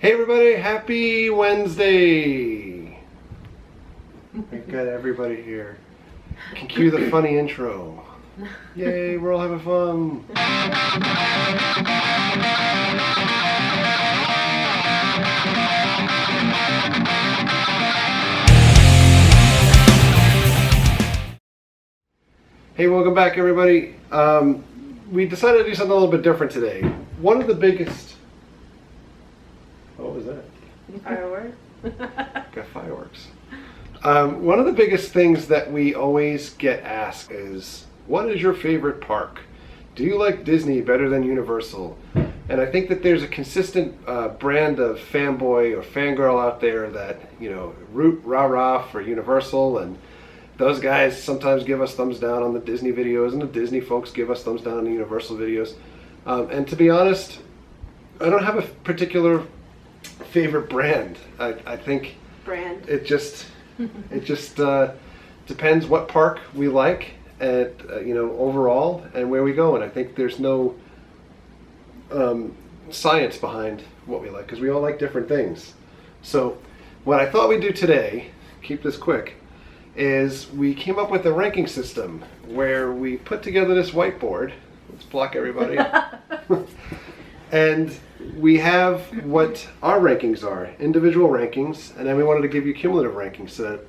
Hey everybody, happy Wednesday! We've got everybody here. Can cue the funny intro. Yay, we're all having fun. Hey, welcome back everybody. We decided to do something a little bit different today. One of the biggest... What was that? Fireworks. Got fireworks. One of the biggest things that we always get asked is, what is your favorite park? Do you like Disney better than Universal? And I think that there's a consistent brand of fanboy or fangirl out there that, you know, root rah-rah for Universal, and those guys sometimes give us thumbs down on the Disney videos, and the Disney folks give us thumbs down on the Universal videos. And to be honest, I don't have a particular favorite brand. I think it just depends what park we like, and you know, overall, and where we go. And I think there's no science behind what we like, because we all like different things. So what I thought we'd do today, keep this quick, is we came up with a ranking system where we put together this whiteboard. Let's block everybody. And we have what our rankings are, individual rankings, and then we wanted to give you cumulative rankings so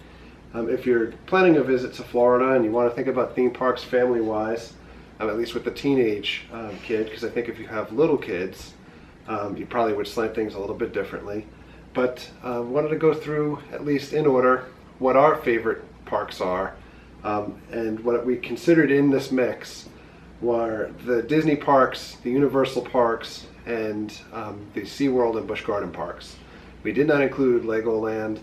that if you're planning a visit to Florida and you want to think about theme parks family-wise, at least with the teenage kid, because I think if you have little kids, you probably would slant things a little bit differently. But wanted to go through, at least in order, what our favorite parks are, and what we considered in this mix were the Disney parks, the Universal parks, and the SeaWorld and Busch Garden parks. We did not include Legoland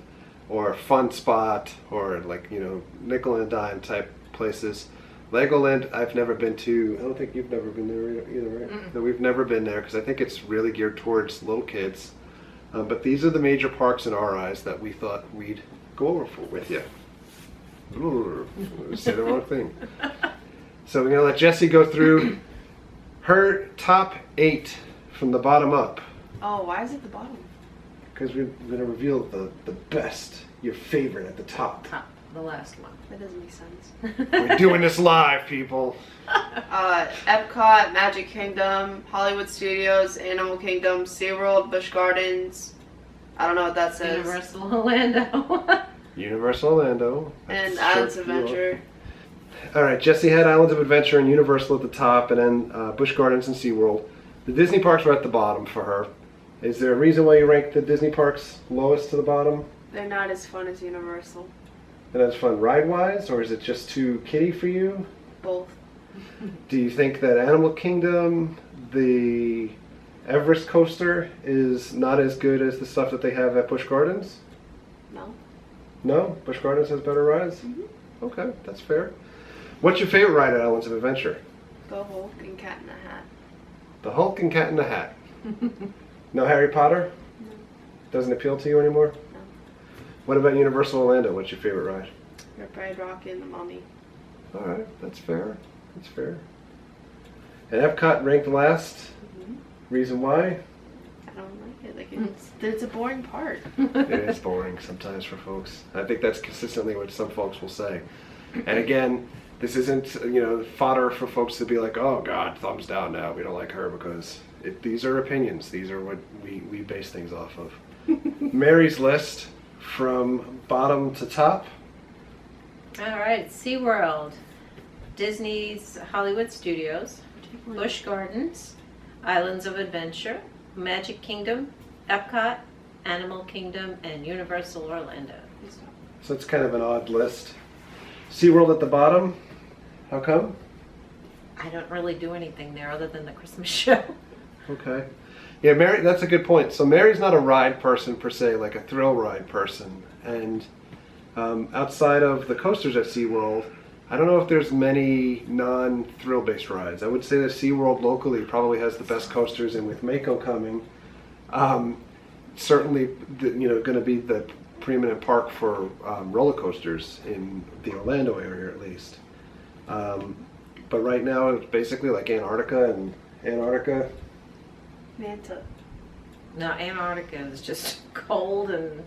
or Fun Spot or, like, you know, nickel and dime type places. Legoland I've never been to. I don't think you've never been there either, right? Mm-mm. No, we've never been there because I think it's really geared towards little kids. But these are the major parks in our eyes that we thought we'd go over with you. Ooh, say the wrong thing. So we're going to let Jessie go through her top 8 from the bottom up. Oh, why is it the bottom? Because we're going to reveal the best, your favorite at the top. The last one. That doesn't make sense. We're doing this live, people. Epcot, Magic Kingdom, Hollywood Studios, Animal Kingdom, SeaWorld, Busch Gardens. I don't know what that says. Universal Orlando. Universal Orlando. And Islands of Adventure. Alright, Jessie had Islands of Adventure and Universal at the top, and then Busch Gardens and SeaWorld. The Disney parks were at the bottom for her. Is there a reason why you ranked the Disney parks lowest to the bottom? They're not as fun as Universal. And that's fun ride-wise, or is it just too kiddie for you? Both. Do you think that Animal Kingdom, the Everest coaster, is not as good as the stuff that they have at Busch Gardens? No. No? Busch Gardens has better rides? Mm-hmm. Okay, that's fair. What's your favorite ride at Islands of Adventure? The Hulk and Cat in the Hat. The Hulk and Cat in the Hat. No Harry Potter? No. Doesn't appeal to you anymore? No. What about Universal Orlando? What's your favorite ride? Ride Rocket and the Mummy. Alright, that's fair. That's fair. And Epcot ranked last. Mm-hmm. Reason why? I don't like it. Like, it's a boring part. It is boring sometimes for folks. I think that's consistently what some folks will say. And again, this isn't, you know, fodder for folks to be like, oh God, thumbs down now, we don't like her, because these are opinions. These are what we base things off of. Mary's list from bottom to top. Alright, SeaWorld, Disney's Hollywood Studios, Busch Gardens, Islands of Adventure, Magic Kingdom, Epcot, Animal Kingdom, and Universal Orlando. So it's kind of an odd list. SeaWorld at the bottom. How come? I don't really do anything there other than the Christmas show. Okay. Yeah, Mary, that's a good point. So Mary's not a ride person per se, like a thrill ride person. And outside of the coasters at SeaWorld, I don't know if there's many non-thrill based rides. I would say that SeaWorld locally probably has the best coasters, and with Mako coming, certainly going to be the preeminent park for roller coasters in the Orlando area at least. But right now it's basically like Antarctica and Antarctica. Manta. No, Antarctica is just cold and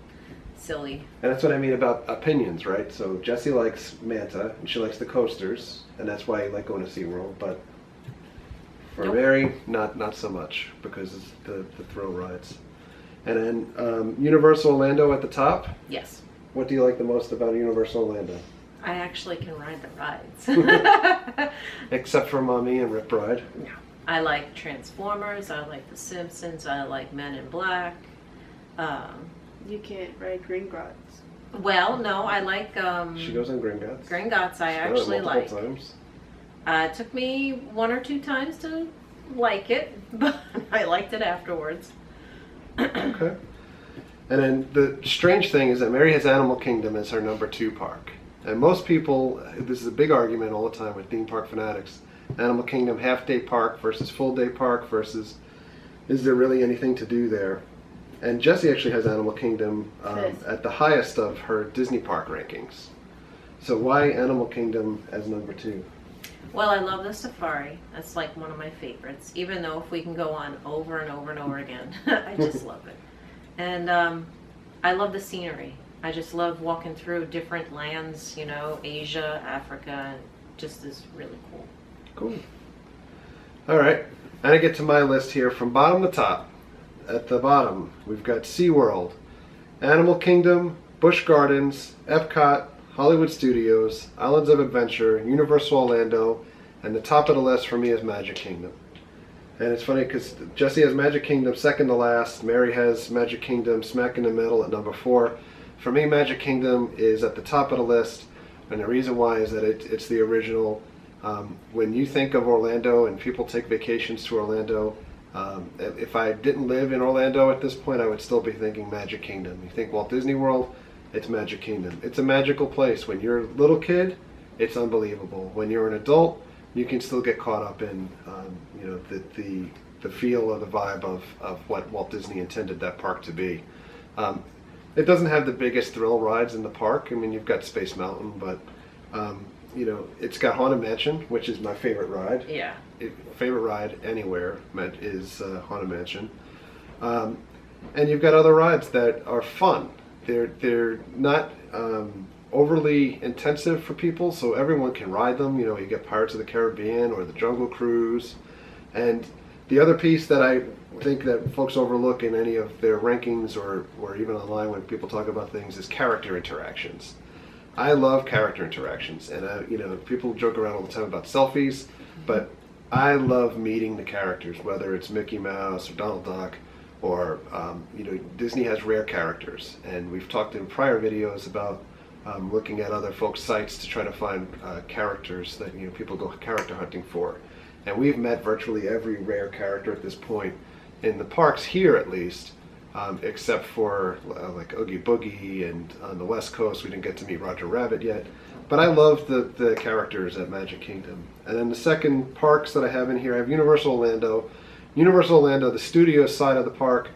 silly. And that's what I mean about opinions, right? So Jessie likes Manta, and she likes the coasters, and that's why I like going to SeaWorld, but for Nope. Mary, not so much, because it's the thrill rides. And then Universal Orlando at the top. Yes. What do you like the most about Universal Orlando? I actually can ride the rides. Except for Mommy and Rip Ride. No. I like Transformers, I like The Simpsons, I like Men in Black. You can't ride Gringotts. Well, no, I like She goes on Gringotts. Gringotts. I She's done it actually multiple like. times. It took me 1 or 2 times to like it, but I liked it afterwards. Okay. And then the strange thing is that Mary has Animal Kingdom as her number 2 park. And most people, this is a big argument all the time with theme park fanatics. Animal Kingdom half-day park versus full-day park versus is there really anything to do there? And Jessie actually has Animal Kingdom at the highest of her Disney park rankings. So why Animal Kingdom as number 2? Well, I love the safari. That's like one of my favorites. Even though if we can go on over and over and over again, I just love it. And I love the scenery. I just love walking through different lands, you know, Asia, Africa, and just is really cool. Cool. All right. And I get to my list here from bottom to top. At the bottom, we've got SeaWorld, Animal Kingdom, Busch Gardens, Epcot, Hollywood Studios, Islands of Adventure, Universal Orlando, and the top of the list for me is Magic Kingdom. And it's funny because Jessie has Magic Kingdom second to last. Mary has Magic Kingdom smack in the middle at number 4. For me, Magic Kingdom is at the top of the list, and the reason why is that it's the original. When you think of Orlando and people take vacations to Orlando, if I didn't live in Orlando at this point, I would still be thinking Magic Kingdom. You think Walt Disney World, it's Magic Kingdom. It's a magical place. When you're a little kid, it's unbelievable. When you're an adult, you can still get caught up in the feel or the vibe of what Walt Disney intended that park to be. It doesn't have the biggest thrill rides in the park. I mean, you've got Space Mountain, but it's got Haunted Mansion, which is my favorite ride. Yeah. Favorite ride anywhere is Haunted Mansion. And you've got other rides that are fun. They're not overly intensive for people, so everyone can ride them. You know, you get Pirates of the Caribbean or the Jungle Cruise. And the other piece that I think that folks overlook in any of their rankings or even online when people talk about things is character interactions. I love character interactions, and people joke around all the time about selfies, but I love meeting the characters, whether it's Mickey Mouse or Donald Duck, or Disney has rare characters, and we've talked in prior videos about looking at other folks' sites to try to find characters that people go character hunting for, and we've met virtually every rare character at this point in the parks here, at least. Except for like Oogie Boogie, and on the West Coast we didn't get to meet Roger Rabbit yet. But I love the characters at Magic Kingdom. And then the second parks that I have in here, I have Universal Orlando. Universal Orlando, the studio side of the park,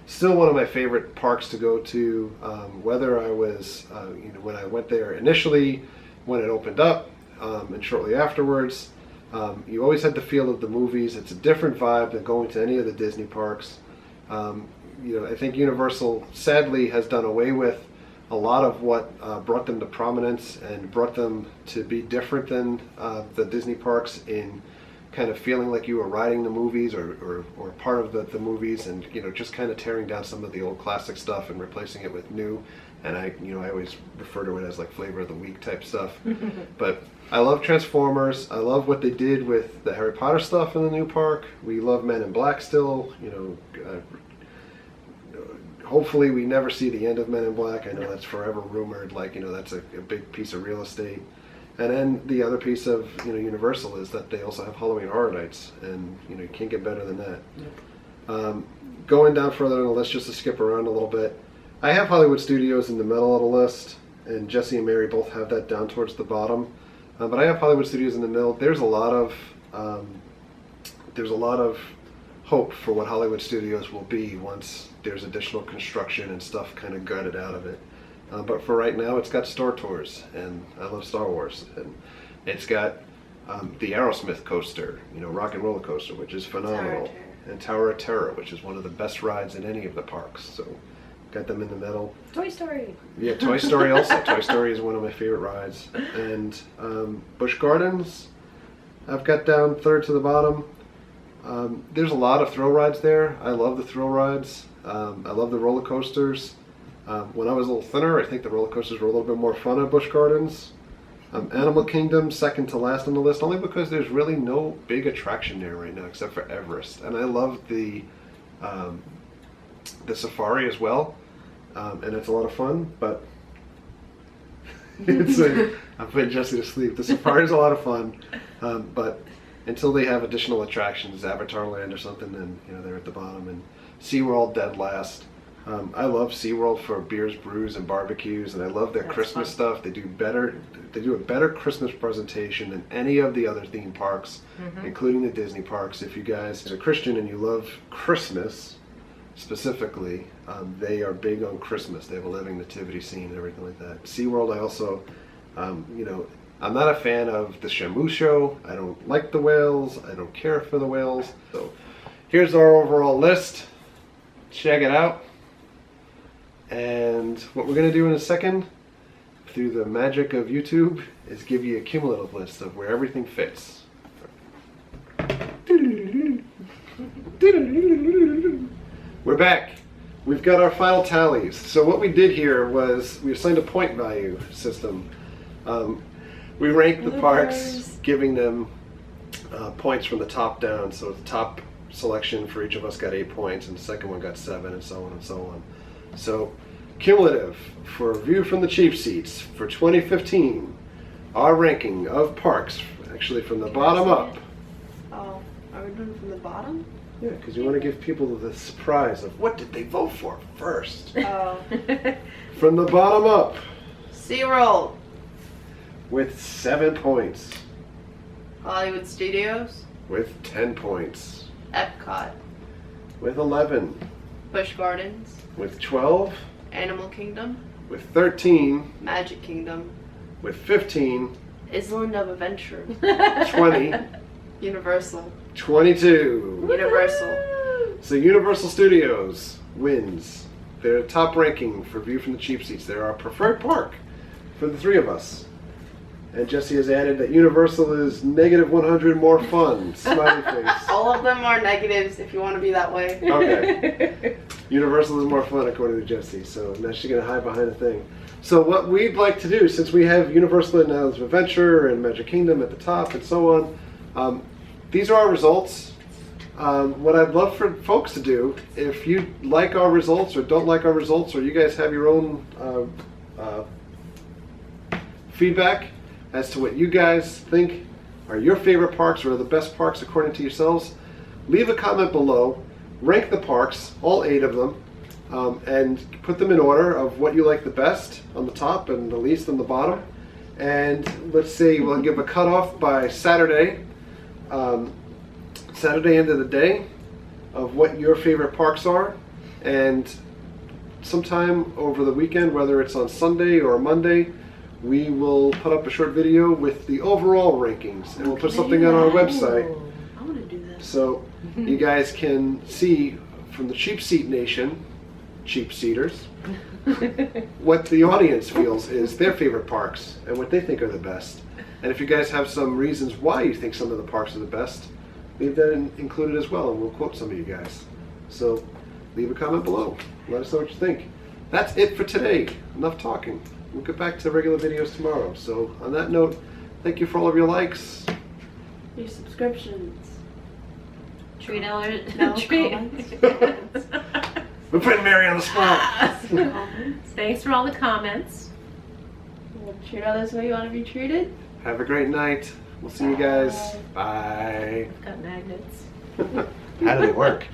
still one of my favorite parks to go to. Whether I was, when I went there initially, when it opened up, and shortly afterwards, you always had the feel of the movies. It's a different vibe than going to any of the Disney parks. I think Universal sadly has done away with a lot of what brought them to prominence and brought them to be different than the Disney parks in kind of feeling like you were riding the movies or part of the movies, and just kind of tearing down some of the old classic stuff and replacing it with new. And I always refer to it as like flavor of the week type stuff. But I love Transformers. I love what they did with the Harry Potter stuff in the new park. We love Men in Black still. Hopefully we never see the end of Men in Black. I know that's forever rumored, that's a big piece of real estate. And then the other piece of Universal is that they also have Halloween Horror Nights, and you can't get better than that. Yep. Going down further on the list, just to skip around a little bit, I have Hollywood Studios in the middle of the list, and Jessie and Mary both have that down towards the bottom. But I have Hollywood Studios in the middle. There's a lot of hope for what Hollywood Studios will be once there's additional construction and stuff kind of gutted out of it. But for right now, it's got Star Tours, and I love Star Wars. And it's got the Aerosmith coaster, Rock and Roller Coaster, which is phenomenal. and Tower of Terror, which is one of the best rides in any of the parks. So got them in the middle. Toy Story. Yeah, Toy Story also. Toy Story is one of my favorite rides. And Busch Gardens, I've got down third to the bottom. There's a lot of thrill rides there. I love the thrill rides. I love the roller coasters. When I was a little thinner, I think the roller coasters were a little bit more fun at Busch Gardens. Animal Kingdom, second to last on the list, only because there's really no big attraction there right now except for Everest. And I love the safari as well, and it's a lot of fun, but I'm putting Jesse to sleep. The safari is a lot of fun, but until they have additional attractions, Avatar Land or something, then they're at the bottom. And SeaWorld dead last. I love SeaWorld for beers, brews, and barbecues, and I love their Christmas stuff. They do a better Christmas presentation than any of the other theme parks, including the Disney parks. If you guys are Christian and you love Christmas specifically, they are big on Christmas. They have a living nativity scene and everything like that. SeaWorld, I also, I'm not a fan of the Shamu show. I don't like the whales. I don't care for the whales. So here's our overall list. Check it out. And what we're going to do in a second, through the magic of YouTube, is give you a cumulative list of where everything fits. We're back. We've got our final tallies. So what we did here was we assigned a point value system. We ranked the parks, giving them points from the top down. So the top selection for each of us got 8 points, and the second one got 7, and so on and so on. So, cumulative for View from the Cheap Seats for 2015, our ranking of parks, actually from the bottom up. Oh, are we doing from the bottom? Yeah, because you want to give people the surprise of what did they vote for first. Oh. From the bottom up. SeaWorld. With 7 points. Hollywood Studios. With 10 points. Epcot. With 11. Busch Gardens. With 12. Animal Kingdom. With 13. Magic Kingdom. With 15. Island of Adventure. 20. Universal. 22. Universal. So Universal Studios wins. Their top ranking for View from the Cheap Seats. They're our preferred park for the three of us. And Jesse has added that Universal is -100 more fun. Smiley face. All of them are negatives if you want to be that way. Okay. Universal is more fun according to Jesse, so now she's going to hide behind a thing. So what we'd like to do, since we have Universal and Islands of Adventure and Magic Kingdom at the top and so on, these are our results. What I'd love for folks to do, if you like our results or don't like our results, or you guys have your own feedback as to what you guys think are your favorite parks or are the best parks according to yourselves, leave a comment below, rank the parks, all 8 of them, and put them in order of what you like the best on the top and the least on the bottom. And let's say we'll give a cutoff by Saturday end of the day of what your favorite parks are, and sometime over the weekend, whether it's on Sunday or Monday, we will put up a short video with the overall rankings, and we'll put something on our website. I want to do that. So you guys can see from the Cheap Seat Nation, cheap seaters, what the audience feels is their favorite parks and what they think are the best. And if you guys have some reasons why you think some of the parks are the best, leave that included as well, and we'll quote some of you guys. So leave a comment below. Let us know what you think. That's it for today. Enough talking. We'll get back to regular videos tomorrow. So on that note, thank you for all of your likes. Your subscriptions. Treat alert. No treat. comments. We're putting Mary on the spot. Thanks for all the comments. Treat others the way you want to be treated. Have a great night. We'll see you guys. Bye. Got magnets. How do they work?